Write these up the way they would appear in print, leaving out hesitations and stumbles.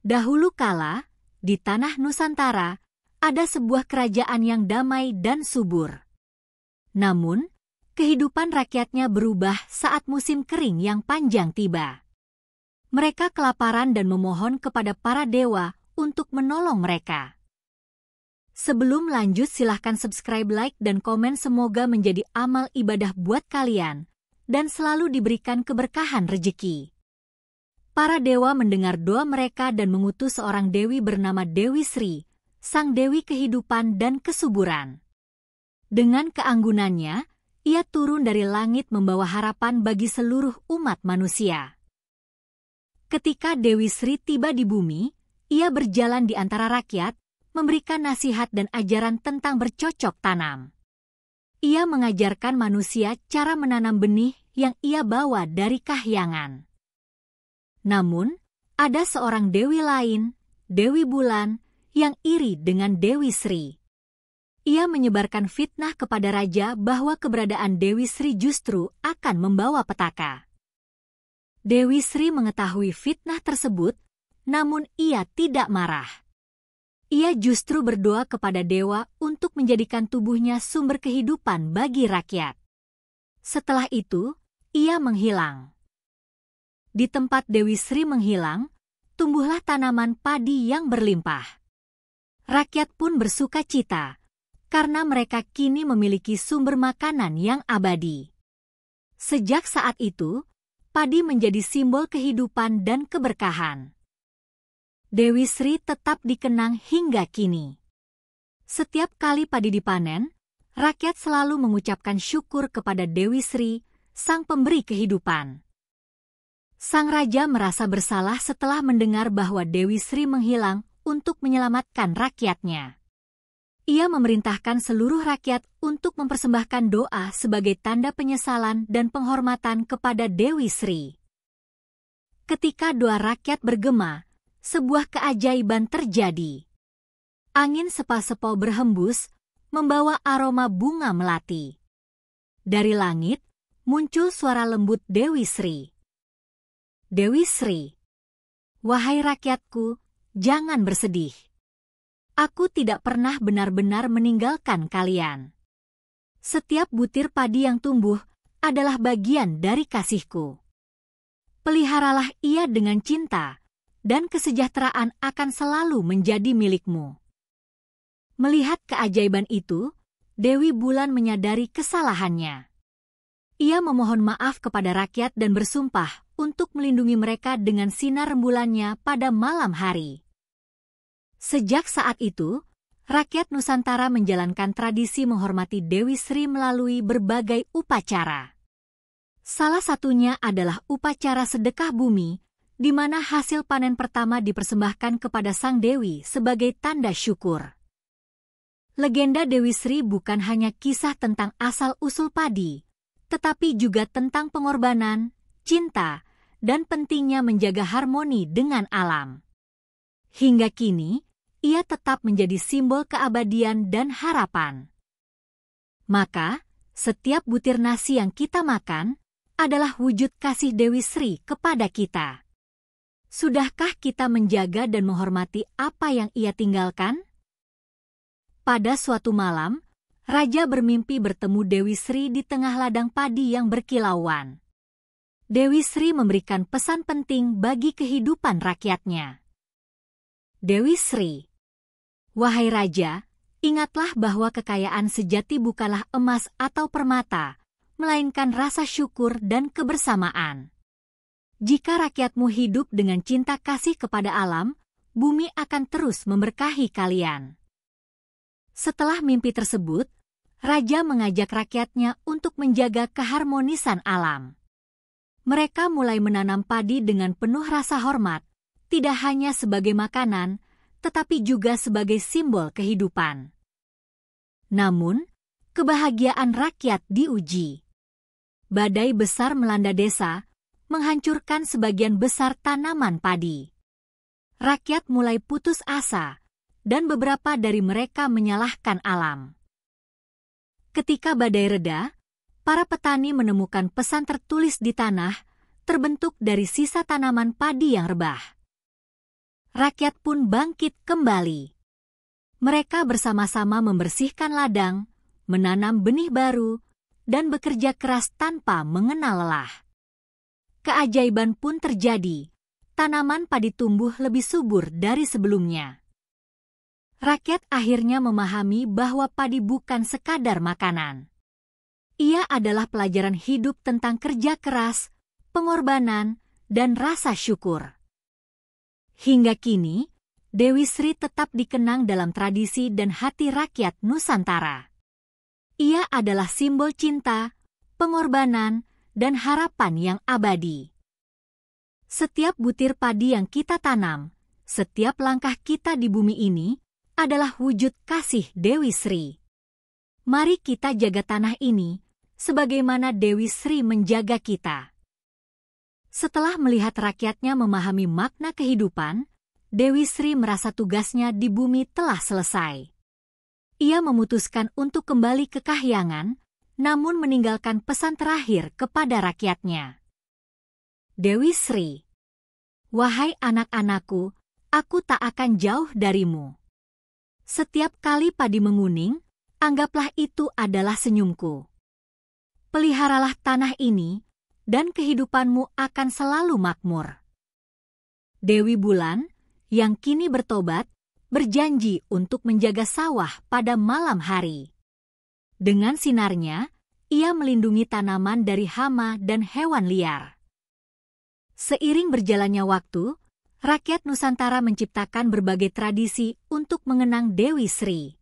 Dahulu kala, di tanah Nusantara, ada sebuah kerajaan yang damai dan subur. Namun, kehidupan rakyatnya berubah saat musim kering yang panjang tiba. Mereka kelaparan dan memohon kepada para dewa untuk menolong mereka. Sebelum lanjut, silahkan subscribe, like, dan komen. Semoga menjadi amal ibadah buat kalian dan selalu diberikan keberkahan rejeki. Para dewa mendengar doa mereka dan mengutus seorang dewi bernama Dewi Sri, sang dewi kehidupan dan kesuburan. Dengan keanggunannya, ia turun dari langit membawa harapan bagi seluruh umat manusia. Ketika Dewi Sri tiba di bumi, ia berjalan di antara rakyat, memberikan nasihat dan ajaran tentang bercocok tanam. Ia mengajarkan manusia cara menanam benih yang ia bawa dari kahyangan. Namun, ada seorang dewi lain, Dewi Bulan, yang iri dengan Dewi Sri. Ia menyebarkan fitnah kepada raja bahwa keberadaan Dewi Sri justru akan membawa petaka. Dewi Sri mengetahui fitnah tersebut, namun ia tidak marah. Ia justru berdoa kepada dewa untuk menjadikan tubuhnya sumber kehidupan bagi rakyat. Setelah itu, ia menghilang. Di tempat Dewi Sri menghilang, tumbuhlah tanaman padi yang berlimpah. Rakyat pun bersuka cita, karena mereka kini memiliki sumber makanan yang abadi. Sejak saat itu, padi menjadi simbol kehidupan dan keberkahan. Dewi Sri tetap dikenang hingga kini. Setiap kali padi dipanen, rakyat selalu mengucapkan syukur kepada Dewi Sri, sang pemberi kehidupan. Sang raja merasa bersalah setelah mendengar bahwa Dewi Sri menghilang untuk menyelamatkan rakyatnya. Ia memerintahkan seluruh rakyat untuk mempersembahkan doa sebagai tanda penyesalan dan penghormatan kepada Dewi Sri. Ketika doa rakyat bergema, sebuah keajaiban terjadi. Angin sepa-sepa berhembus, membawa aroma bunga melati. Dari langit, muncul suara lembut Dewi Sri. Dewi Sri, wahai rakyatku, jangan bersedih. Aku tidak pernah benar-benar meninggalkan kalian. Setiap butir padi yang tumbuh adalah bagian dari kasihku. Peliharalah ia dengan cinta, dan kesejahteraan akan selalu menjadi milikmu. Melihat keajaiban itu, Dewi Bulan menyadari kesalahannya. Ia memohon maaf kepada rakyat dan bersumpah untuk melindungi mereka dengan sinar rembulannya pada malam hari. Sejak saat itu, rakyat Nusantara menjalankan tradisi menghormati Dewi Sri melalui berbagai upacara. Salah satunya adalah upacara sedekah bumi, di mana hasil panen pertama dipersembahkan kepada sang dewi sebagai tanda syukur. Legenda Dewi Sri bukan hanya kisah tentang asal-usul padi, tetapi juga tentang pengorbanan, cinta, dan pentingnya menjaga harmoni dengan alam. Hingga kini, ia tetap menjadi simbol keabadian dan harapan. Maka, setiap butir nasi yang kita makan adalah wujud kasih Dewi Sri kepada kita. Sudahkah kita menjaga dan menghormati apa yang ia tinggalkan? Pada suatu malam, raja bermimpi bertemu Dewi Sri di tengah ladang padi yang berkilauan. Dewi Sri memberikan pesan penting bagi kehidupan rakyatnya. Dewi Sri, wahai raja, ingatlah bahwa kekayaan sejati bukanlah emas atau permata, melainkan rasa syukur dan kebersamaan. Jika rakyatmu hidup dengan cinta kasih kepada alam, bumi akan terus memberkahi kalian. Setelah mimpi tersebut, raja mengajak rakyatnya untuk menjaga keharmonisan alam. Mereka mulai menanam padi dengan penuh rasa hormat, tidak hanya sebagai makanan, tetapi juga sebagai simbol kehidupan. Namun, kebahagiaan rakyat diuji. Badai besar melanda desa, menghancurkan sebagian besar tanaman padi. Rakyat mulai putus asa, dan beberapa dari mereka menyalahkan alam. Ketika badai reda, para petani menemukan pesan tertulis di tanah, terbentuk dari sisa tanaman padi yang rebah. rakyat pun bangkit kembali. Mereka bersama-sama membersihkan ladang, menanam benih baru, dan bekerja keras tanpa mengenal lelah. Keajaiban pun terjadi, tanaman padi tumbuh lebih subur dari sebelumnya. Rakyat akhirnya memahami bahwa padi bukan sekadar makanan. Ia adalah pelajaran hidup tentang kerja keras, pengorbanan, dan rasa syukur. Hingga kini, Dewi Sri tetap dikenang dalam tradisi dan hati rakyat Nusantara. Ia adalah simbol cinta, pengorbanan, dan harapan yang abadi. Setiap butir padi yang kita tanam, setiap langkah kita di bumi ini, adalah wujud kasih Dewi Sri. Mari kita jaga tanah ini, sebagaimana Dewi Sri menjaga kita. Setelah melihat rakyatnya memahami makna kehidupan, Dewi Sri merasa tugasnya di bumi telah selesai. Ia memutuskan untuk kembali ke Kahyangan, namun meninggalkan pesan terakhir kepada rakyatnya. Dewi Sri, wahai anak-anakku, aku tak akan jauh darimu. Setiap kali padi menguning, anggaplah itu adalah senyumku. Peliharalah tanah ini, dan kehidupanmu akan selalu makmur. Dewi Bulan, yang kini bertobat, berjanji untuk menjaga sawah pada malam hari. Dengan sinarnya, ia melindungi tanaman dari hama dan hewan liar. Seiring berjalannya waktu, rakyat Nusantara menciptakan berbagai tradisi untuk mengenang Dewi Sri.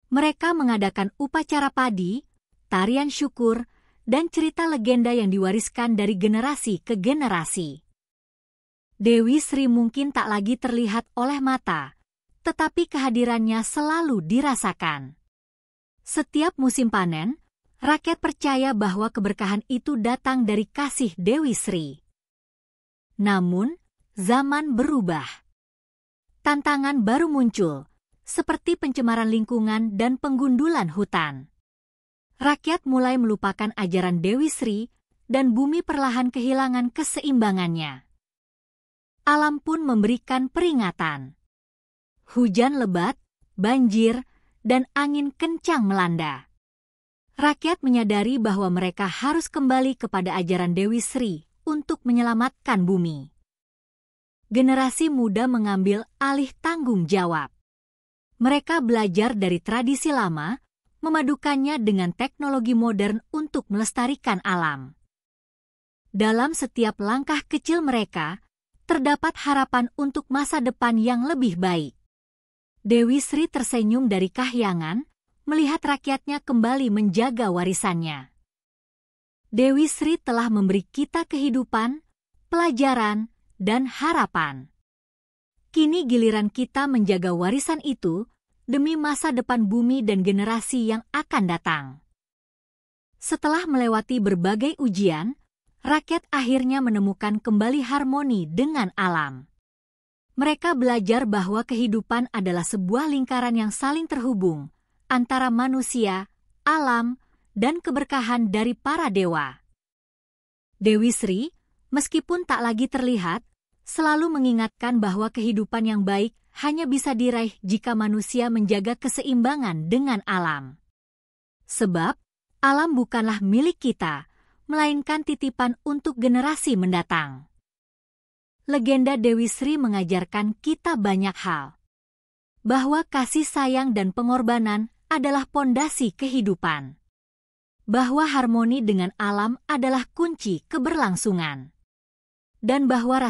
Mereka mengadakan upacara padi, tarian syukur, dan cerita legenda yang diwariskan dari generasi ke generasi. Dewi Sri mungkin tak lagi terlihat oleh mata, tetapi kehadirannya selalu dirasakan. Setiap musim panen, rakyat percaya bahwa keberkahan itu datang dari kasih Dewi Sri. Namun, zaman berubah. Tantangan baru muncul, seperti pencemaran lingkungan dan penggundulan hutan. Rakyat mulai melupakan ajaran Dewi Sri, dan bumi perlahan kehilangan keseimbangannya. Alam pun memberikan peringatan. Hujan lebat, banjir, dan angin kencang melanda. Rakyat menyadari bahwa mereka harus kembali kepada ajaran Dewi Sri untuk menyelamatkan bumi. Generasi muda mengambil alih tanggung jawab. Mereka belajar dari tradisi lama, memadukannya dengan teknologi modern untuk melestarikan alam. Dalam setiap langkah kecil mereka, terdapat harapan untuk masa depan yang lebih baik. Dewi Sri tersenyum dari Kahyangan, melihat rakyatnya kembali menjaga warisannya. Dewi Sri telah memberi kita kehidupan, pelajaran, dan harapan. Kini giliran kita menjaga warisan itu demi masa depan bumi dan generasi yang akan datang. Setelah melewati berbagai ujian, rakyat akhirnya menemukan kembali harmoni dengan alam. Mereka belajar bahwa kehidupan adalah sebuah lingkaran yang saling terhubung antara manusia, alam, dan keberkahan dari para dewa. Dewi Sri, meskipun tak lagi terlihat, selalu mengingatkan bahwa kehidupan yang baik hanya bisa diraih jika manusia menjaga keseimbangan dengan alam. Sebab, alam bukanlah milik kita, melainkan titipan untuk generasi mendatang. Legenda Dewi Sri mengajarkan kita banyak hal. Bahwa kasih sayang dan pengorbanan adalah pondasi kehidupan. Bahwa harmoni dengan alam adalah kunci keberlangsungan. Dan bahwa